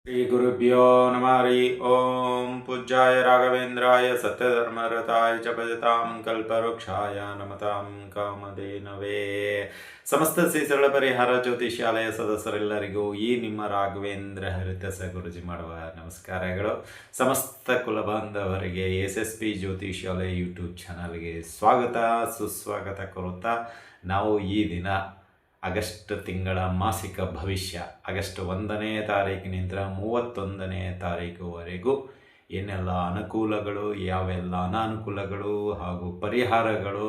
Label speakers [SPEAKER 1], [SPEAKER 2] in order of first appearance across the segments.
[SPEAKER 1] ಶ್ರೀ ಗುರುಭ್ಯೋ ನಮಃ ಹರಿ ಓಂ ಪೂಜ್ಯಾಯ ರಾಘವೇಂದ್ರಾಯ ಸತ್ಯಧರ್ಮರತಾಯ ಚ ಭಜತಾಂ ಕಲ್ಪವೃಕ್ಷಾಯ ನಮತಾಂ ಕಾಮಧೇನವೇ. ಸಮಸ್ತ ಶ್ರೀ ಸರಳ ಪರಿಹಾರ ಜ್ಯೋತಿಷ್ಯಾಲಯ ಸದಸ್ಯರೆಲ್ಲರಿಗೂ ಈ ನಿಮ್ಮ ರಾಘವೇಂದ್ರ ಹರಿದಾಸ ಗುರುಜಿ ಮಾಡುವ ನಮಸ್ಕಾರಗಳು. ಸಮಸ್ತ ಕುಲಬಾಂಧವರಿಗೆ SSP ಜ್ಯೋತಿಷ್ಯಾಲಯ ಯೂಟ್ಯೂಬ್ ಚಾನಲ್ಗೆ ಸ್ವಾಗತ ಸುಸ್ವಾಗತ ಕೋರುತ್ತಾ ನಾವು ಈ ದಿನ ಆಗಸ್ಟ್ ತಿಂಗಳ ಮಾಸಿಕ ಭವಿಷ್ಯ ಆಗಸ್ಟ್ 1ನೇ ತಾರೀಕಿನಿಂದ 31ನೇ ತಾರೀಕುವರೆಗೂ ಏನೆಲ್ಲ ಅನುಕೂಲಗಳು, ಯಾವೆಲ್ಲ ಅನಾನುಕೂಲಗಳು ಹಾಗೂ ಪರಿಹಾರಗಳು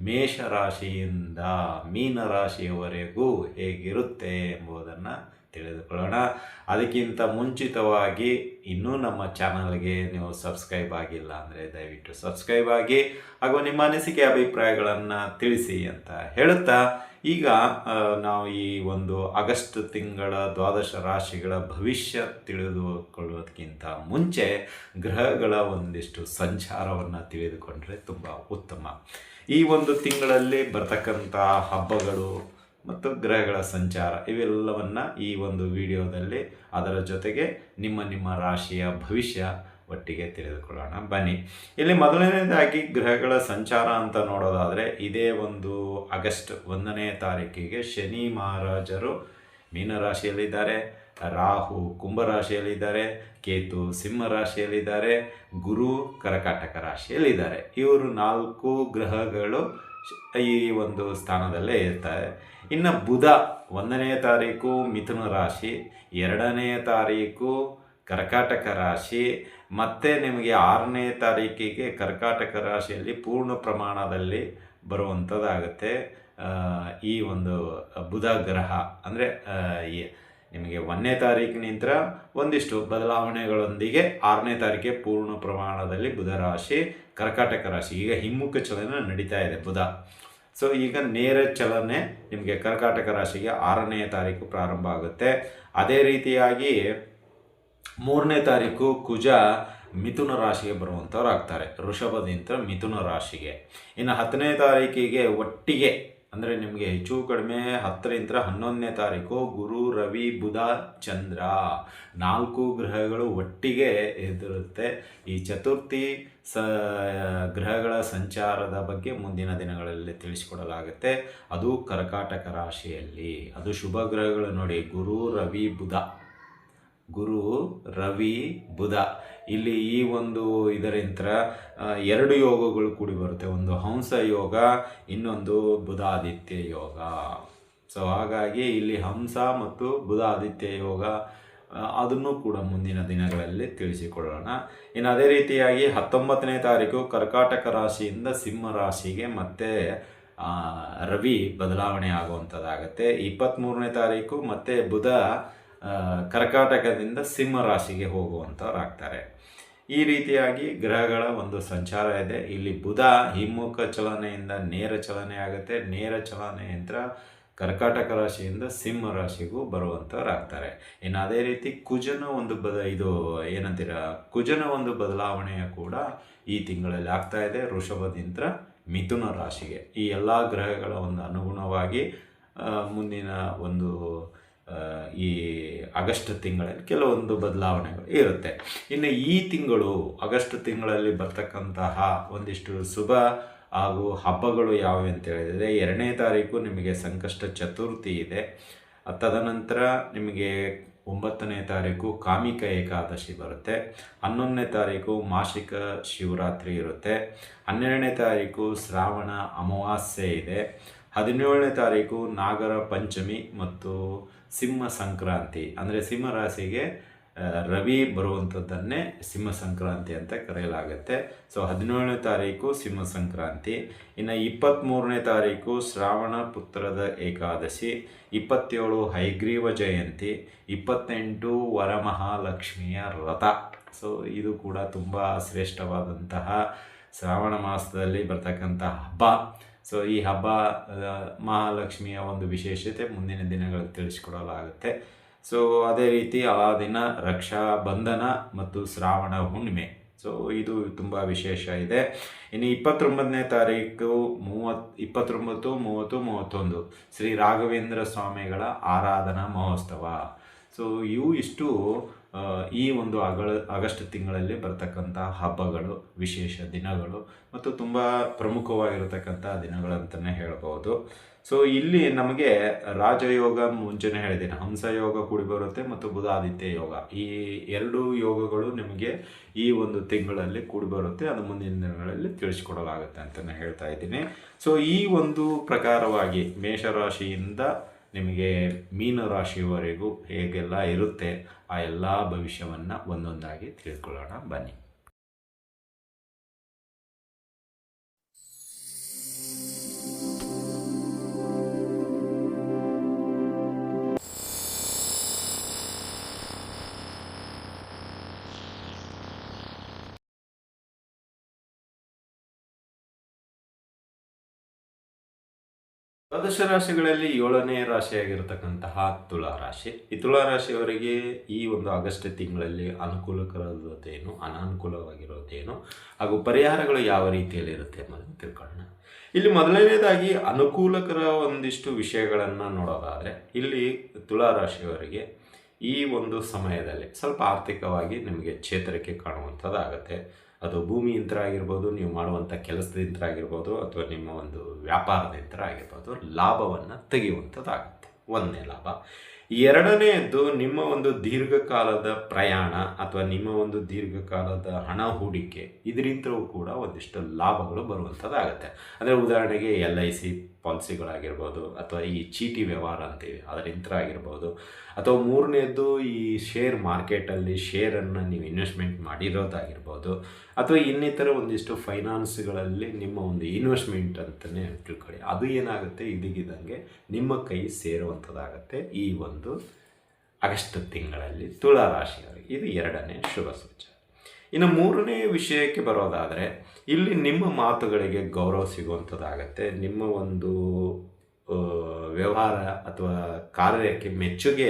[SPEAKER 1] ಮೇಷರಾಶಿಯಿಂದ ಮೀನರಾಶಿಯವರೆಗೂ ಹೇಗಿರುತ್ತೆ ಎಂಬುದನ್ನು ತಿಳಿದುಕೊಳ್ಳೋಣ. ಅದಕ್ಕಿಂತ ಮುಂಚಿತವಾಗಿ ಇನ್ನೂ ನಮ್ಮ ಚಾನಲ್ಗೆ ನೀವು ಸಬ್ಸ್ಕ್ರೈಬ್ ಆಗಿಲ್ಲ ಅಂದರೆ ದಯವಿಟ್ಟು ಸಬ್ಸ್ಕ್ರೈಬ್ ಆಗಿ ಹಾಗೂ ನಿಮ್ಮ ಅನಿಸಿಕೆ ಅಭಿಪ್ರಾಯಗಳನ್ನು ತಿಳಿಸಿ ಅಂತ ಹೇಳುತ್ತಾ, ಈಗ ನಾವು ಈ ಒಂದು ಆಗಸ್ಟ್ ತಿಂಗಳ 12 ರಾಶಿಗಳ ಭವಿಷ್ಯ ತಿಳಿದುಕೊಳ್ಳೋದಕ್ಕಿಂತ ಮುಂಚೆ ಗ್ರಹಗಳ ಒಂದಿಷ್ಟು ಸಂಚಾರವನ್ನು ತಿಳಿದುಕೊಂಡ್ರೆ ತುಂಬ ಉತ್ತಮ. ಈ ಒಂದು ತಿಂಗಳಲ್ಲಿ ಬರ್ತಕ್ಕಂಥ ಹಬ್ಬಗಳು ಮತ್ತು ಗ್ರಹಗಳ ಸಂಚಾರ ಇವೆಲ್ಲವನ್ನು ಈ ಒಂದು ವಿಡಿಯೋದಲ್ಲಿ ಅದರ ಜೊತೆಗೆ ನಿಮ್ಮ ರಾಶಿಯ ಭವಿಷ್ಯ ಒಟ್ಟಿಗೆ ತಿಳಿದುಕೊಳ್ಳೋಣ ಬನ್ನಿ. ಇಲ್ಲಿ ಮೊದಲನೇದಾಗಿ ಗ್ರಹಗಳ ಸಂಚಾರ ಅಂತ ನೋಡೋದಾದರೆ, ಇದೇ ಒಂದು ಆಗಸ್ಟ್ 1ನೇ ತಾರೀಕಿಗೆ ಶನಿ ಮಹಾರಾಜರು ಮೀನರಾಶಿಯಲ್ಲಿದ್ದಾರೆ, ರಾಹು ಕುಂಭರಾಶಿಯಲ್ಲಿದ್ದಾರೆ, ಕೇತು ಸಿಂಹ ರಾಶಿಯಲ್ಲಿದ್ದಾರೆ, ಗುರು ಕರ್ಕಾಟಕ ರಾಶಿಯಲ್ಲಿದ್ದಾರೆ. ಇವರು 4 ಗ್ರಹಗಳು ಈ ಒಂದು ಸ್ಥಾನದಲ್ಲೇ ಇರ್ತಾರೆ. ಇನ್ನು ಬುಧ 1ನೇ ತಾರೀಕು ಮಿಥುನ ರಾಶಿ, 2ನೇ ತಾರೀಕು ಕರ್ಕಾಟಕ ರಾಶಿ, ಮತ್ತು ನಿಮಗೆ 6ನೇ ತಾರೀಕಿಗೆ ಕರ್ಕಾಟಕ ರಾಶಿಯಲ್ಲಿ ಪೂರ್ಣ ಪ್ರಮಾಣದಲ್ಲಿ ಬರುವಂಥದ್ದಾಗುತ್ತೆ. ಈ ಒಂದು ಬುಧ ಗ್ರಹ ಅಂದರೆ ನಿಮಗೆ 1ನೇ ತಾರೀಕಿನಿಂದ ಒಂದಿಷ್ಟು ಬದಲಾವಣೆಗಳೊಂದಿಗೆ 6ನೇ ತಾರೀಕಿಗೆ ಪೂರ್ಣ ಪ್ರಮಾಣದಲ್ಲಿ ಬುಧ ರಾಶಿ ಕರ್ಕಾಟಕ ರಾಶಿ ಈಗ ಹಿಮ್ಮುಖ ಚಲನೆ ನಡೀತಾ ಇದೆ ಬುಧ. ಸೊ ಈಗ ನೇರ ಚಲನೆ ನಿಮಗೆ ಕರ್ಕಾಟಕ ರಾಶಿಗೆ 6ನೇ ತಾರೀಕು ಪ್ರಾರಂಭ ಆಗುತ್ತೆ. ಅದೇ ರೀತಿಯಾಗಿ 3ನೇ ತಾರೀಕು ಕುಜ ಮಿಥುನ ರಾಶಿಗೆ ಬರುವಂಥವ್ರು ಆಗ್ತಾರೆ, ವೃಷಭದಿಂದ ಮಿಥುನ ರಾಶಿಗೆ. ಇನ್ನು 10ನೇ ತಾರೀಕಿಗೆ ಒಟ್ಟಿಗೆ ಅಂದರೆ ನಿಮಗೆ ಹೆಚ್ಚು ಕಡಿಮೆ 10ರಿಂದ 11ನೇ ತಾರೀಕು ಗುರು ರವಿ ಬುಧ ಚಂದ್ರ 4 ಗ್ರಹಗಳು ಒಟ್ಟಿಗೆ ಎದುರುತ್ತೆ. ಈ ಚತುರ್ಥಿ ಗ್ರಹಗಳ ಸಂಚಾರದ ಬಗ್ಗೆ ಮುಂದಿನ ದಿನಗಳಲ್ಲಿ ತಿಳಿಸಿಕೊಡಲಾಗುತ್ತೆ. ಅದು ಕರ್ಕಾಟಕ ರಾಶಿಯಲ್ಲಿ, ಅದು ಶುಭ ಗ್ರಹಗಳು ನೋಡಿ, ಗುರು ರವಿ ಬುಧ. ಇಲ್ಲಿ ಈ ಒಂದು ಇದರಿಂದ 2 ಯೋಗಗಳು ಕೂಡಿ ಬರುತ್ತೆ, ಒಂದು ಹಂಸ ಯೋಗ, ಇನ್ನೊಂದು ಬುಧಾದಿತ್ಯ ಯೋಗ. ಸೊ ಹಾಗಾಗಿ ಇಲ್ಲಿ ಹಂಸ ಮತ್ತು ಬುಧಾದಿತ್ಯ ಯೋಗ ಅದನ್ನು ಕೂಡ ಮುಂದಿನ ದಿನಗಳಲ್ಲಿ ತಿಳಿಸಿಕೊಳ್ಳೋಣ. ಇನ್ನು ಅದೇ ರೀತಿಯಾಗಿ 19ನೇ ತಾರೀಕು ಕರ್ಕಾಟಕ ರಾಶಿಯಿಂದ ಸಿಂಹ ರಾಶಿಗೆ ಮತ್ತೆ ರವಿ ಬದಲಾವಣೆ ಆಗುವಂಥದ್ದಾಗುತ್ತೆ. 23ನೇ ತಾರೀಕು ಮತ್ತೆ ಬುಧ ಕರ್ಕಾಟಕದಿಂದ ಸಿಂಹ ರಾಶಿಗೆ ಹೋಗುವಂಥವ್ರಾಗ್ತಾರೆ. ಈ ರೀತಿಯಾಗಿ ಗ್ರಹಗಳ ಒಂದು ಸಂಚಾರ ಇದೆ. ಇಲ್ಲಿ ಬುಧ ಹಿಮ್ಮುಖ ಚಲನೆಯಿಂದ ನೇರ ಚಲನೆ ಆಗುತ್ತೆ, ನೇರ ಚಲನೆಯಿಂದ ಕರ್ಕಾಟಕ ರಾಶಿಯಿಂದ ಸಿಂಹ ರಾಶಿಗೂ ಬರುವಂಥವ್ರಾಗ್ತಾರೆ. ಇನ್ನು ಅದೇ ರೀತಿ ಕುಜನ ಒಂದು ಕುಜನ ಒಂದು ಬದಲಾವಣೆಯ ಕೂಡ ಈ ತಿಂಗಳಲ್ಲಿ ಆಗ್ತಾ ಇದೆ, ವೃಷಭದಿಂದ ಮಿಥುನ ರಾಶಿಗೆ. ಈ ಎಲ್ಲ ಗ್ರಹಗಳ ಒಂದು ಅನುಗುಣವಾಗಿ ಮುಂದಿನ ಒಂದು ಈ ಆಗಸ್ಟ್ ತಿಂಗಳಲ್ಲಿ ಕೆಲವೊಂದು ಬದಲಾವಣೆಗಳು ಇರುತ್ತೆ. ಇನ್ನು ಈ ತಿಂಗಳು ಆಗಸ್ಟ್ ತಿಂಗಳಲ್ಲಿ ಬರ್ತಕ್ಕಂತಹ ಒಂದಿಷ್ಟು ಶುಭ ಹಾಗೂ ಹಬ್ಬಗಳು ಯಾವುವು ಅಂತ ಹೇಳಿದರೆ, 2ನೇ ತಾರೀಕು ನಿಮಗೆ ಸಂಕಷ್ಟ ಚತುರ್ಥಿ ಇದೆ. ತದನಂತರ ನಿಮಗೆ 9ನೇ ತಾರೀಕು ಕಾಮಿಕ ಏಕಾದಶಿ ಬರುತ್ತೆ. 11ನೇ ತಾರೀಕು ಮಾಸಿಕ ಶಿವರಾತ್ರಿ ಇರುತ್ತೆ. 12ನೇ ತಾರೀಕು ಶ್ರಾವಣ ಅಮಾವಾಸ್ಯೆ ಇದೆ. 17ನೇ ತಾರೀಕು ನಾಗರ ಪಂಚಮಿ ಮತ್ತು ಸಿಂಹ ಸಂಕ್ರಾಂತಿ, ಅಂದರೆ ಸಿಂಹ ರಾಶಿಗೆ ರವಿ ಬರುವಂಥದ್ದನ್ನೇ ಸಿಂಹ ಸಂಕ್ರಾಂತಿ ಅಂತ ಕರೆಯಲಾಗುತ್ತೆ. ಸೊ 17ನೇ ತಾರೀಕು ಸಿಂಹ ಸಂಕ್ರಾಂತಿ. ಇನ್ನು 23ನೇ ತಾರೀಕು ಶ್ರಾವಣ ಪುತ್ರದ ಏಕಾದಶಿ, 27 ಹೈಗ್ರೀವ ಜಯಂತಿ, 28 ವರಮಹಾಲಕ್ಷ್ಮಿಯ ವ್ರತ. ಸೊ ಇದು ಕೂಡ ತುಂಬ ಶ್ರೇಷ್ಠವಾದಂತಹ ಶ್ರಾವಣ ಮಾಸದಲ್ಲಿ ಬರ್ತಕ್ಕಂಥ ಹಬ್ಬ. ಸೊ ಈ ಹಬ್ಬ ಮಹಾಲಕ್ಷ್ಮಿಯ ಒಂದು ವಿಶೇಷತೆ ಮುಂದಿನ ದಿನಗಳಲ್ಲಿ ತಿಳಿಸಿಕೊಡಲಾಗುತ್ತೆ. ಸೊ ಅದೇ ರೀತಿ ಆ ದಿನ ರಕ್ಷಾ ಬಂಧನ ಮತ್ತು ಶ್ರಾವಣ ಹುಣ್ಣಿಮೆ. ಸೊ ಇದು ತುಂಬ ವಿಶೇಷ ಇದೆ. ಇನ್ನು 29ನೇ ತಾರೀಕು 29, 30, 31 ಶ್ರೀ ರಾಘವೇಂದ್ರ ಸ್ವಾಮಿಗಳ ಆರಾಧನಾ ಮಹೋತ್ಸವ. ಸೊ ಇವು ಇಷ್ಟು ಈ ಒಂದು ಆಗಸ್ಟ್ ತಿಂಗಳಲ್ಲಿ ಬರ್ತಕ್ಕಂಥ ಹಬ್ಬಗಳು, ವಿಶೇಷ ದಿನಗಳು ಮತ್ತು ತುಂಬ ಪ್ರಮುಖವಾಗಿರತಕ್ಕಂಥ ದಿನಗಳಂತಲೇ ಹೇಳ್ಬೋದು. ಸೊ ಇಲ್ಲಿ ನಮಗೆ ರಾಜಯೋಗ ಮುಂಚೆನೇ ಹೇಳಿದ್ದೀನಿ, ಹಂಸಯೋಗ ಕೂಡಿ ಬರುತ್ತೆ ಮತ್ತು ಬುಧಾದಿತ್ಯ ಯೋಗ, ಈ ಎರಡು ಯೋಗಗಳು ನಿಮಗೆ ಈ ಒಂದು ತಿಂಗಳಲ್ಲಿ ಕೂಡಿ ಬರುತ್ತೆ. ಅದು ಮುಂದಿನ ದಿನಗಳಲ್ಲಿ ತಿಳಿಸ್ಕೊಡಲಾಗುತ್ತೆ ಅಂತಲೇ ಹೇಳ್ತಾ ಇದ್ದೀನಿ. ಸೊ ಈ ಒಂದು ಪ್ರಕಾರವಾಗಿ ಮೇಷರಾಶಿಯಿಂದ ನಿಮಗೆ ಮೀನರಾಶಿಯವರೆಗೂ ಹೇಗೆಲ್ಲ ಇರುತ್ತೆ ಆ ಎಲ್ಲ ಭವಿಷ್ಯವನ್ನು ಒಂದೊಂದಾಗಿ ತಿಳ್ಕೊಳ್ಳೋಣ ಬನ್ನಿ. ದ್ವಾದಶ ರಾಶಿಗಳಲ್ಲಿ 7ನೇ ರಾಶಿಯಾಗಿರ್ತಕ್ಕಂತಹ ತುಲಾರಾಶಿ. ಈ ತುಲಾರಾಶಿಯವರಿಗೆ ಈ ಒಂದು ಆಗಸ್ಟ್ ತಿಂಗಳಲ್ಲಿ ಅನುಕೂಲಕರವಾದದ್ದೇನು, ಅನಾನುಕೂಲವಾಗಿರೋದೇನು ಹಾಗೂ ಪರಿಹಾರಗಳು ಯಾವ ರೀತಿಯಲ್ಲಿ ಇರುತ್ತೆ ಅನ್ನೋದನ್ನು ತಿಳ್ಕೊಳ್ಳೋಣ. ಇಲ್ಲಿ ಮೊದಲನೇದಾಗಿ ಅನುಕೂಲಕರ ಒಂದಿಷ್ಟು ವಿಷಯಗಳನ್ನು ನೋಡೋದಾದರೆ, ಇಲ್ಲಿ ತುಲಾರಾಶಿಯವರಿಗೆ ಈ ಒಂದು ಸಮಯದಲ್ಲಿ ಸ್ವಲ್ಪ ಆರ್ಥಿಕವಾಗಿ ನಿಮಗೆ ಚೇತರಿಕೆ ಕಾಣುವಂಥದ್ದಾಗತ್ತೆ. ಅದು ಭೂಮಿಯಂತ್ರ ಆಗಿರ್ಬೋದು, ನೀವು ಮಾಡುವಂಥ ಕೆಲಸದಿಂದ ಆಗಿರ್ಬೋದು, ಅಥವಾ ನಿಮ್ಮ ಒಂದು ವ್ಯಾಪಾರದಿಂದ ಆಗಿರ್ಬೋದು, ಲಾಭವನ್ನು ತೆಗೆಯುವಂಥದ್ದಾಗುತ್ತೆ. ಒಂದನೇ ಲಾಭ. ಎರಡನೆಯದ್ದು, ನಿಮ್ಮ ಒಂದು ದೀರ್ಘಕಾಲದ ಪ್ರಯಾಣ ಅಥವಾ ನಿಮ್ಮ ಒಂದು ದೀರ್ಘಕಾಲದ ಹಣ ಹೂಡಿಕೆ, ಇದರಿಂದಲೂ ಕೂಡ ಒಂದಿಷ್ಟು ಲಾಭಗಳು ಬರುವಂಥದ್ದಾಗುತ್ತೆ. ಅಂದರೆ ಉದಾಹರಣೆಗೆ LIC ಪಾಲಿಸಿಗಳಾಗಿರ್ಬೋದು, ಅಥವಾ ಈ ಚೀಟಿ ವ್ಯವಹಾರ ಅಂತೀವಿ ಅದರಿಂದ ಆಗಿರ್ಬೋದು, ಅಥವಾ ಮೂರನೇದ್ದು ಈ ಶೇರ್ ಮಾರ್ಕೆಟಲ್ಲಿ ಶೇರನ್ನು ನೀವು ಇನ್ವೆಸ್ಟ್ಮೆಂಟ್ ಮಾಡಿರೋದಾಗಿರ್ಬೋದು, ಅಥವಾ ಇನ್ನಿತರ ಒಂದಿಷ್ಟು ಫೈನಾನ್ಸ್ಗಳಲ್ಲಿ ನಿಮ್ಮ ಒಂದು ಇನ್ವೆಸ್ಟ್ಮೆಂಟ್ ಅಂತಲೇ ತಿಳ್ಕೊಳ್ಳಿ. ಅದು ಏನಾಗುತ್ತೆ, ಇದಕ್ಕಿದ್ದಂಗೆ ನಿಮ್ಮ ಕೈ ಸೇರುವಂಥದ್ದಾಗತ್ತೆ ಈ ಒಂದು ಆಗಸ್ಟ್ ತಿಂಗಳಲ್ಲಿ ತುಲಾರಾಶಿಯವರಿಗೆ. ಇದು ಎರಡನೇ ಶುಭ ಸೂಚನೆ. ಇನ್ನು ಮೂರನೇ ವಿಷಯಕ್ಕೆ ಬರೋದಾದರೆ, ಇಲ್ಲಿ ನಿಮ್ಮ ಮಾತುಗಳಿಗೆ ಗೌರವ ಸಿಗುವಂಥದ್ದಾಗತ್ತೆ. ನಿಮ್ಮ ಒಂದು ವ್ಯವಹಾರ ಅಥವಾ ಕಾರ್ಯಕ್ಕೆ ಮೆಚ್ಚುಗೆ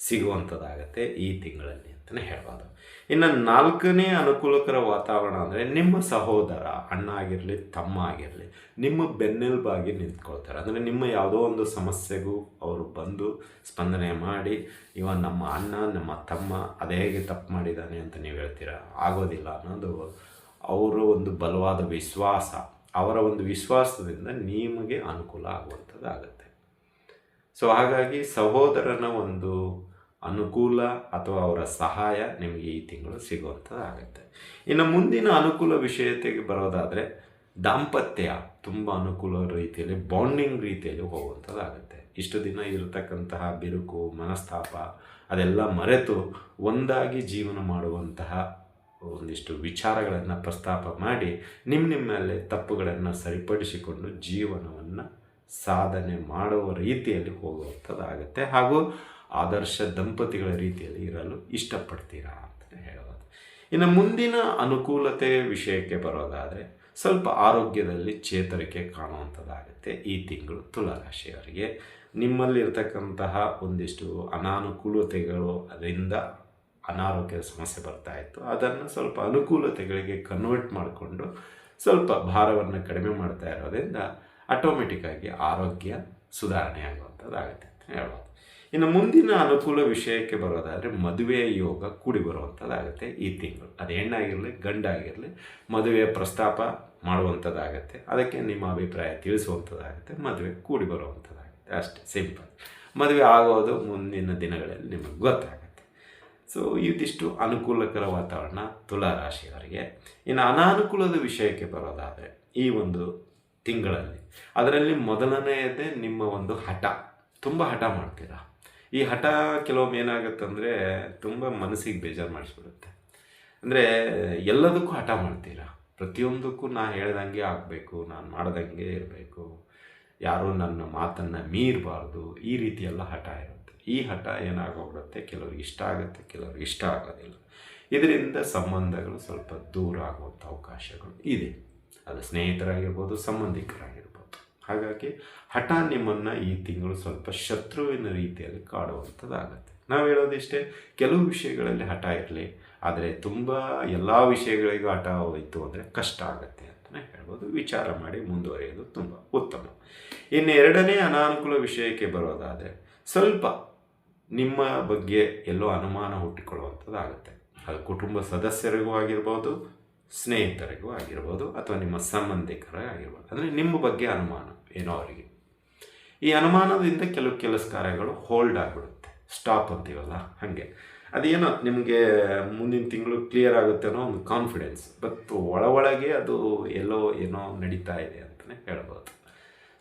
[SPEAKER 1] ಸಿಗುವಂಥದ್ದಾಗತ್ತೆ ಈ ತಿಂಗಳಲ್ಲಿ ಅಂತಲೇ ಹೇಳ್ಬೋದು. ಇನ್ನು ನಾಲ್ಕನೇ ಅನುಕೂಲಕರ ವಾತಾವರಣ ಅಂದರೆ, ನಿಮ್ಮ ಸಹೋದರ, ಅಣ್ಣ ಆಗಿರಲಿ ತಮ್ಮ ಆಗಿರಲಿ, ನಿಮ್ಮ ಬೆನ್ನೆಲುಬಾಗಿ ನಿಂತ್ಕೊಳ್ತಾರೆ. ಅಂದರೆ ನಿಮ್ಮ ಯಾವುದೋ ಒಂದು ಸಮಸ್ಯೆಗೂ ಅವರು ಬಂದು ಸ್ಪಂದನೆ ಮಾಡಿ, ಇವನ್ ನಮ್ಮ ಅಣ್ಣ ನಮ್ಮ ತಮ್ಮ ಅದೇ ಹೇಗೆ ತಪ್ಪು ಮಾಡಿದ್ದಾನೆ ಅಂತ ನೀವು ಹೇಳ್ತೀರಾ, ಆಗೋದಿಲ್ಲ ಅನ್ನೋದು ಅವರ ಒಂದು ಬಲವಾದ ವಿಶ್ವಾಸ. ಅವರ ಒಂದು ವಿಶ್ವಾಸದಿಂದ ನಿಮಗೆ ಅನುಕೂಲ ಆಗುವಂಥದ್ದಾಗತ್ತೆ. ಸೊ ಹಾಗಾಗಿ ಸಹೋದರನ ಒಂದು ಅನುಕೂಲ ಅಥವಾ ಅವರ ಸಹಾಯ ನಿಮಗೆ ಈ ತಿಂಗಳು ಸಿಗುವಂಥದ್ದಾಗುತ್ತೆ. ಇನ್ನು ಮುಂದಿನ ಅನುಕೂಲ ವಿಷಯತೆಗೆ ಬರೋದಾದರೆ, ದಾಂಪತ್ಯ ತುಂಬ ಅನುಕೂಲ ರೀತಿಯಲ್ಲಿ, ಬಾಂಡಿಂಗ್ ರೀತಿಯಲ್ಲಿ ಹೋಗುವಂಥದ್ದಾಗುತ್ತೆ. ಇಷ್ಟು ದಿನ ಇರತಕ್ಕಂತಹ ಬಿರುಕು, ಮನಸ್ತಾಪ ಅದೆಲ್ಲ ಮರೆತು ಒಂದಾಗಿ ಜೀವನ ಮಾಡುವಂತಹ ಒಂದಿಷ್ಟು ವಿಚಾರಗಳನ್ನು ಪ್ರಸ್ತಾಪ ಮಾಡಿ ನಿಮ್ಮಲ್ಲೇ ತಪ್ಪುಗಳನ್ನು ಸರಿಪಡಿಸಿಕೊಂಡು ಜೀವನವನ್ನು ಸಾಧನೆ ಮಾಡುವ ರೀತಿಯಲ್ಲಿ ಹೋಗುವಂಥದ್ದಾಗುತ್ತೆ. ಹಾಗೂ ಆದರ್ಶ ದಂಪತಿಗಳ ರೀತಿಯಲ್ಲಿ ಇರಲು ಇಷ್ಟಪಡ್ತೀರಾ ಅಂತ ಹೇಳ್ಬೋದು. ಇನ್ನು ಮುಂದಿನ ಅನುಕೂಲತೆ ವಿಷಯಕ್ಕೆ ಬರೋದಾದರೆ, ಸ್ವಲ್ಪ ಆರೋಗ್ಯದಲ್ಲಿ ಚೇತರಿಕೆ ಕಾಣುವಂಥದ್ದಾಗುತ್ತೆ ಈ ತಿಂಗಳು ತುಲಾರಾಶಿಯವರಿಗೆ. ನಿಮ್ಮಲ್ಲಿರ್ತಕ್ಕಂತಹ ಒಂದಿಷ್ಟು ಅನಾನುಕೂಲತೆಗಳು, ಅದರಿಂದ ಅನಾರೋಗ್ಯದ ಸಮಸ್ಯೆ ಬರ್ತಾಯಿತ್ತು, ಅದನ್ನು ಸ್ವಲ್ಪ ಅನುಕೂಲತೆಗಳಿಗೆ ಕನ್ವರ್ಟ್ ಮಾಡಿಕೊಂಡು ಸ್ವಲ್ಪ ಭಾರವನ್ನು ಕಡಿಮೆ ಮಾಡ್ತಾ ಇರೋದ್ರಿಂದ ಆಟೋಮೆಟಿಕ್ಕಾಗಿ ಆರೋಗ್ಯ ಸುಧಾರಣೆ ಆಗುವಂಥದ್ದಾಗುತ್ತೆ ಅಂತ ಹೇಳ್ಬೋದು. ಇನ್ನು ಮುಂದಿನ ಅನುಕೂಲ ವಿಷಯಕ್ಕೆ ಬರೋದಾದರೆ, ಮದುವೆಯ ಯೋಗ ಕೂಡಿ ಬರುವಂಥದ್ದಾಗುತ್ತೆ ಈ ತಿಂಗಳು. ಅದು ಹೆಣ್ಣಾಗಿರಲಿ ಗಂಡಾಗಿರಲಿ ಮದುವೆಯ ಪ್ರಸ್ತಾಪ ಮಾಡುವಂಥದ್ದಾಗತ್ತೆ. ಅದಕ್ಕೆ ನಿಮ್ಮ ಅಭಿಪ್ರಾಯ ತಿಳಿಸುವಂಥದ್ದಾಗುತ್ತೆ, ಮದುವೆ ಕೂಡಿ ಬರುವಂಥದ್ದಾಗುತ್ತೆ. ಅಷ್ಟೇ ಸಿಂಪಲ್. ಮದುವೆ ಆಗೋದು ಮುಂದಿನ ದಿನಗಳಲ್ಲಿ ನಿಮಗೆ ಗೊತ್ತಾಗುತ್ತೆ. ಸೊ ಇದಿಷ್ಟು ಅನುಕೂಲಕರ ವಾತಾವರಣ ತುಲಾರಾಶಿಯವರಿಗೆ. ಇನ್ನು ಅನಾನುಕೂಲದ ವಿಷಯಕ್ಕೆ ಬರೋದಾದರೆ, ಈ ಒಂದು ತಿಂಗಳಲ್ಲಿ ಅದರಲ್ಲಿ ಮೊದಲನೆಯದೇ ನಿಮ್ಮ ಒಂದು ಹಠ. ತುಂಬ ಹಠ ಮಾಡ್ತೀರಾ. ಈ ಹಠ ಕೆಲವೊಮ್ಮೆ ಏನಾಗುತ್ತಂದರೆ ತುಂಬ ಮನಸ್ಸಿಗೆ ಬೇಜಾರು ಮಾಡಿಸ್ಬಿಡುತ್ತೆ. ಅಂದರೆ ಎಲ್ಲದಕ್ಕೂ ಹಠ ಮಾಡ್ತೀರಾ, ಪ್ರತಿಯೊಂದಕ್ಕೂ ನಾನು ಹೇಳ್ದಂಗೆ ಆಗಬೇಕು, ನಾನು ಮಾಡ್ದಂಗೆ ಇರಬೇಕು, ಯಾರೂ ನನ್ನ ಮಾತನ್ನು ಮೀರಬಾರ್ದು, ಈ ರೀತಿಯೆಲ್ಲ ಹಠ ಇರುತ್ತೆ. ಈ ಹಠ ಏನಾಗೋಗ್ಬಿಡುತ್ತೆ, ಕೆಲವ್ರಿಗೆ ಇಷ್ಟ ಆಗುತ್ತೆ, ಕೆಲವ್ರಿಗೆ ಇಷ್ಟ ಆಗೋದಿಲ್ಲ. ಇದರಿಂದ ಸಂಬಂಧಗಳು ಸ್ವಲ್ಪ ದೂರ ಆಗುವಂಥ ಅವಕಾಶಗಳು ಇದೆ. ಅದು ಸ್ನೇಹಿತರಾಗಿರ್ಬೋದು, ಸಂಬಂಧಿಕರಾಗಿರ್ಬೋದು. ಹಾಗಾಗಿ ಹಠ ನಿಮ್ಮನ್ನು ಈ ತಿಂಗಳು ಸ್ವಲ್ಪ ಶತ್ರುವಿನ ರೀತಿಯಲ್ಲಿ ಕಾಡುವಂಥದ್ದಾಗತ್ತೆ. ನಾವು ಹೇಳೋದಿಷ್ಟೇ, ಕೆಲವು ವಿಷಯಗಳಲ್ಲಿ ಹಠ ಇರಲಿ, ಆದರೆ ತುಂಬ ಎಲ್ಲ ವಿಷಯಗಳಿಗೂ ಹಠ ಹೋಯಿತು ಅಂದರೆ ಕಷ್ಟ ಆಗುತ್ತೆ ಅಂತಲೇ ಹೇಳ್ಬೋದು. ವಿಚಾರ ಮಾಡಿ ಮುಂದುವರಿಯೋದು ತುಂಬ ಉತ್ತಮ. ಇನ್ನು ಎರಡನೇ ಅನಾನುಕೂಲ ವಿಷಯಕ್ಕೆ ಬರೋದಾದರೆ, ಸ್ವಲ್ಪ ನಿಮ್ಮ ಬಗ್ಗೆ ಎಲ್ಲೋ ಅನುಮಾನ ಹುಟ್ಟಿಕೊಳ್ಳುವಂಥದ್ದಾಗುತ್ತೆ. ಅದು ಕುಟುಂಬ ಸದಸ್ಯರಿಗೂ ಆಗಿರ್ಬೋದು, ಸ್ನೇಹಿತರಿಗೂ ಆಗಿರ್ಬೋದು, ಅಥವಾ ನಿಮ್ಮ ಸಂಬಂಧಿಕರೇ ಆಗಿರ್ಬೋದು. ಅಂದರೆ ನಿಮ್ಮ ಬಗ್ಗೆ ಅನುಮಾನ ಏನೋ ಅವರಿಗೆ. ಈ ಅನುಮಾನದಿಂದ ಕೆಲಸ ಕಾರ್ಯಗಳು ಹೋಲ್ಡ್ ಆಗಿಬಿಡುತ್ತೆ, ಸ್ಟಾಪ್ ಅಂತೀವಲ್ಲ ಹಾಗೆ. ಅದೇನೋ ನಿಮಗೆ ಮುಂದಿನ ತಿಂಗಳು ಕ್ಲಿಯರ್ ಆಗುತ್ತೆ ಅನ್ನೋ ಒಂದು ಕಾನ್ಫಿಡೆನ್ಸ್, ಬಟ್ ಒಳಗೆ ಅದು ಎಲ್ಲೋ ಏನೋ ನಡೀತಾ ಇದೆ ಅಂತಲೇ ಹೇಳ್ಬೋದು.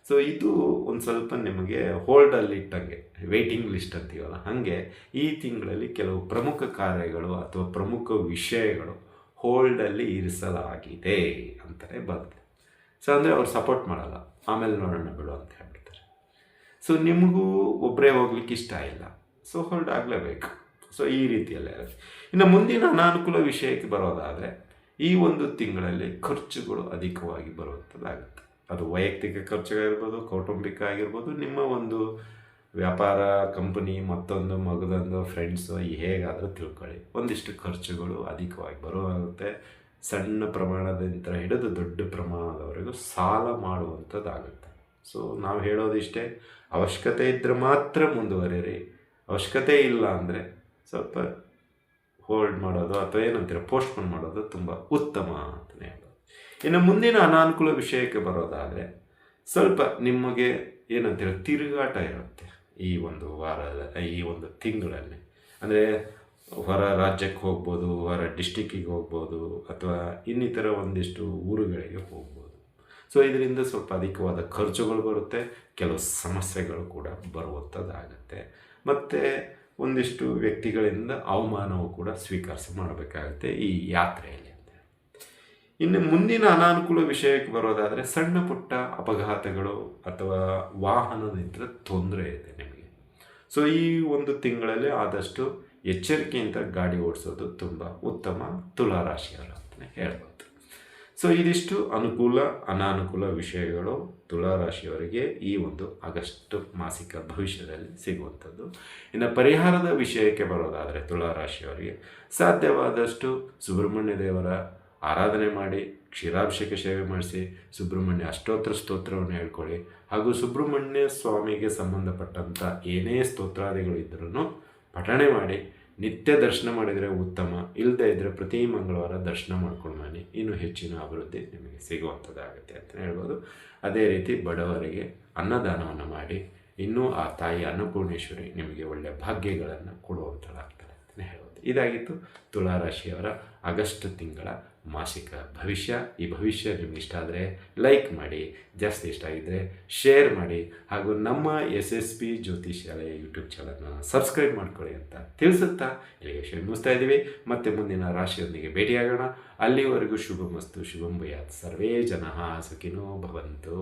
[SPEAKER 1] ಸೊ ಇದು ಒಂದು ಸ್ವಲ್ಪ ನಿಮಗೆ ಹೋಲ್ಡಲ್ಲಿ ಇಟ್ಟಂಗೆ, ವೇಟಿಂಗ್ ಲಿಸ್ಟ್ ಅಂತೀವಲ್ಲ ಹಾಗೆ. ಈ ತಿಂಗಳಲ್ಲಿ ಕೆಲವು ಪ್ರಮುಖ ಕಾರ್ಯಗಳು ಅಥವಾ ಪ್ರಮುಖ ವಿಷಯಗಳು ಹೋಲ್ಡಲ್ಲಿ ಇರಿಸಲಾಗಿದೆ ಅಂತಲೇ ಬರುತ್ತೆ. ಸೊ ಅಂದರೆ ಅವ್ರು ಸಪೋರ್ಟ್ ಮಾಡಲ್ಲ, ಆಮೇಲೆ ನೋಡೋಣ ಬಿಡು ಅಂತ ಹೇಳ್ಬಿಡ್ತಾರೆ. ಸೊ ನಿಮಗೂ ಒಬ್ಬರೇ ಹೋಗ್ಲಿಕ್ಕೆ ಇಷ್ಟ ಇಲ್ಲ, ಸೊ ಹೋಲ್ಡ್ ಆಗಲೇಬೇಕು. ಸೊ ಈ ರೀತಿಯಲ್ಲೇ ಇರುತ್ತೆ. ಇನ್ನು ಮುಂದಿನ ಅನಾನುಕೂಲ ವಿಷಯಕ್ಕೆ ಬರೋದಾದರೆ, ಈ ಒಂದು ತಿಂಗಳಲ್ಲಿ ಖರ್ಚುಗಳು ಅಧಿಕವಾಗಿ ಬರುವಂಥದ್ದಾಗುತ್ತೆ. ಅದು ವೈಯಕ್ತಿಕ ಖರ್ಚುಗಳಿರ್ಬೋದು, ಕೌಟುಂಬಿಕ ಆಗಿರ್ಬೋದು, ನಿಮ್ಮ ಒಂದು ವ್ಯಾಪಾರ, ಕಂಪನಿ, ಮತ್ತೊಂದು ಮಗದೊಂದು, ಫ್ರೆಂಡ್ಸು, ಹೇಗಾದರೂ ತಿಳ್ಕೊಳ್ಳಿ, ಒಂದಿಷ್ಟು ಖರ್ಚುಗಳು ಅಧಿಕವಾಗಿ ಬರುವಾಗುತ್ತೆ. ಸಣ್ಣ ಪ್ರಮಾಣದಿಂದ ಹಿಡಿದು ದೊಡ್ಡ ಪ್ರಮಾಣದವರೆಗೂ ಸಾಲ ಮಾಡುವಂಥದ್ದಾಗುತ್ತೆ. ಸೊ ನಾವು ಹೇಳೋದಿಷ್ಟೇ, ಅವಶ್ಯಕತೆ ಇದ್ದರೆ ಮಾತ್ರ ಮುಂದುವರಿರಿ, ಅವಶ್ಯಕತೆ ಇಲ್ಲ ಅಂದರೆ ಸ್ವಲ್ಪ ಹೋಲ್ಡ್ ಮಾಡೋದು ಅಥವಾ ಏನಂತೀರ ಪೋಸ್ಟ್ಪೋನ್ ಮಾಡೋದು ತುಂಬ ಉತ್ತಮ ಅಂತಲೇ ಹೇಳೋದು. ಇನ್ನು ಮುಂದಿನ ಅನಾನುಕೂಲ ವಿಷಯಕ್ಕೆ ಬರೋದಾದರೆ, ಸ್ವಲ್ಪ ನಿಮಗೆ ಏನಂತೀರ ತಿರುಗಾಟ ಇರುತ್ತೆ ಈ ಒಂದು ವಾರದ, ಈ ಒಂದು ತಿಂಗಳಲ್ಲಿ. ಅಂದರೆ ಹೊರ ರಾಜ್ಯಕ್ಕೆ ಹೋಗ್ಬೋದು, ಹೊರ ಡಿಸ್ಟಿಕ್ಕಿಗೆ ಹೋಗ್ಬೋದು, ಅಥವಾ ಇನ್ನಿತರ ಒಂದಿಷ್ಟು ಊರುಗಳಿಗೆ ಹೋಗ್ಬೋದು. ಸೊ ಇದರಿಂದ ಸ್ವಲ್ಪ ಅಧಿಕವಾದ ಖರ್ಚುಗಳು ಬರುತ್ತೆ, ಕೆಲವು ಸಮಸ್ಯೆಗಳು ಕೂಡ ಬರುವಂಥದ್ದಾಗುತ್ತೆ. ಮತ್ತು ಒಂದಿಷ್ಟು ವ್ಯಕ್ತಿಗಳಿಂದ ಅವಮಾನವೂ ಕೂಡ ಮಾಡಬೇಕಾಗುತ್ತೆ ಈ ಯಾತ್ರೆಯಲ್ಲಿ. ಇನ್ನು ಮುಂದಿನ ಅನಾನುಕೂಲ ವಿಷಯಕ್ಕೆ ಬರೋದಾದರೆ, ಸಣ್ಣ ಪುಟ್ಟ ಅಪಘಾತಗಳು ಅಥವಾ ವಾಹನದಿಂದ ತೊಂದರೆ ಇದೆ ನಿಮಗೆ. ಸೊ ಈ ಒಂದು ತಿಂಗಳಲ್ಲಿ ಆದಷ್ಟು ಎಚ್ಚರಿಕೆಯಿಂದ ಗಾಡಿ ಓಡಿಸೋದು ತುಂಬ ಉತ್ತಮ ತುಲಾರಾಶಿಯವರು ಅಂತಲೇ ಹೇಳ್ಬೋದು. ಸೊ ಇದಿಷ್ಟು ಅನುಕೂಲ ಅನಾನುಕೂಲ ವಿಷಯಗಳು ತುಲಾರಾಶಿಯವರಿಗೆ ಈ ಒಂದು ಆಗಸ್ಟ್ ಮಾಸಿಕ ಭವಿಷ್ಯದಲ್ಲಿ ಸಿಗುವಂಥದ್ದು. ಇನ್ನು ಪರಿಹಾರದ ವಿಷಯಕ್ಕೆ ಬರೋದಾದರೆ, ತುಲಾರಾಶಿಯವರಿಗೆ ಸಾಧ್ಯವಾದಷ್ಟು ಸುಬ್ರಹ್ಮಣ್ಯ ದೇವರ ಆರಾಧನೆ ಮಾಡಿ, ಕ್ಷೀರಾಭಿಷೇಕ ಸೇವೆ ಮಾಡಿಸಿ, ಸುಬ್ರಹ್ಮಣ್ಯ ಅಷ್ಟೋತ್ತರ ಸ್ತೋತ್ರವನ್ನು ಹೇಳ್ಕೊಳ್ಳಿ. ಹಾಗೂ ಸುಬ್ರಹ್ಮಣ್ಯ ಸ್ವಾಮಿಗೆ ಸಂಬಂಧಪಟ್ಟಂಥ ಏನೇ ಸ್ತೋತ್ರಾದಿಗಳು ಇದ್ರೂ ಪಠಣೆ ಮಾಡಿ ನಿತ್ಯ ದರ್ಶನ ಮಾಡಿದರೆ ಉತ್ತಮ. ಇಲ್ಲದೇ ಇದ್ದರೆ ಪ್ರತಿ ಮಂಗಳವಾರ ದರ್ಶನ ಮಾಡ್ಕೊಂಡು ಬನ್ನಿ, ಇನ್ನೂ ಹೆಚ್ಚಿನ ಅಭಿವೃದ್ಧಿ ನಿಮಗೆ ಸಿಗುವಂಥದ್ದಾಗುತ್ತೆ ಅಂತ ಹೇಳ್ಬೋದು. ಅದೇ ರೀತಿ ಬಡವರಿಗೆ ಅನ್ನದಾನವನ್ನು ಮಾಡಿ, ಇನ್ನೂ ಆ ತಾಯಿ ಅನ್ನಪೂರ್ಣೇಶ್ವರಿ ನಿಮಗೆ ಒಳ್ಳೆಯ ಭಾಗ್ಯಗಳನ್ನು ಕೊಡುವಂಥದ್ದಾಗ್ತದೆ ಅಂತಲೇ ಹೇಳ್ಬೋದು. ಇದಾಗಿತ್ತು ತುಲಾರಾಶಿಯವರ ಆಗಸ್ಟ್ ತಿಂಗಳ ಮಾಸಿಕ ಭವಿಷ್ಯ. ಈ ಭವಿಷ್ಯ ನಿಮ್ಗೆ ಇಷ್ಟ ಆದರೆ ಲೈಕ್ ಮಾಡಿ, ಜಾಸ್ತಿ ಇಷ್ಟ ಆಗಿದ್ದರೆ ಶೇರ್ ಮಾಡಿ, ಹಾಗೂ ನಮ್ಮ SSP ಜ್ಯೋತಿಷ್ಯಾಲಯ ಯೂಟ್ಯೂಬ್ ಚಾನಲ್ನ ಸಬ್ಸ್ಕ್ರೈಬ್ ಮಾಡ್ಕೊಳ್ಳಿ ಅಂತ ತಿಳಿಸುತ್ತಾ ಇಲ್ಲಿಗೆ ಮುಗಿಸ್ತಾ ಇದ್ದೀವಿ. ಮತ್ತೆ ಮುಂದಿನ ರಾಶಿಯೊಂದಿಗೆ ಭೇಟಿಯಾಗೋಣ. ಅಲ್ಲಿವರೆಗೂ ಶುಭಮಸ್ತು, ಶುಭಂ ಭೂಯಾತ್, ಸರ್ವೇ ಜನಃ ಸುಖಿನೋ ಭವಂತು.